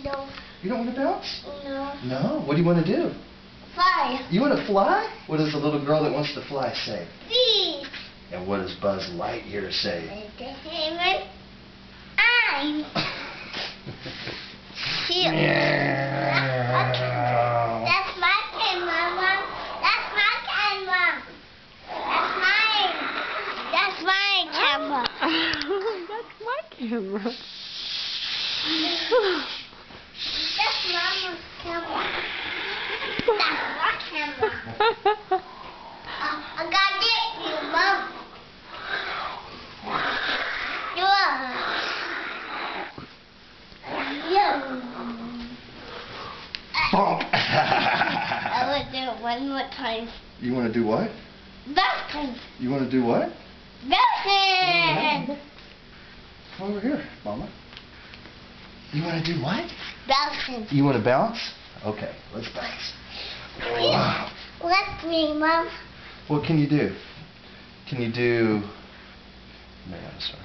No. You don't want to bounce? No. No? What do you want to do? Fly. You want to fly? What does the little girl that wants to fly say? Please. And what does Buzz Lightyear say? I'm here. That's my camera, Mom. That's my camera. That's mine. That's my camera. That's my camera. That's Mama's camera. That's my camera. I got it, you Mom. Bonk. I will do it one more time. You want to do what? Bouncing. You want to do what? Bouncing. Come over here, Mama. You want to do what? Bouncing. You want to bounce? Okay, let's bounce. Wow. Let me, Mom. What can you do? Can you do... Maybe I'll start.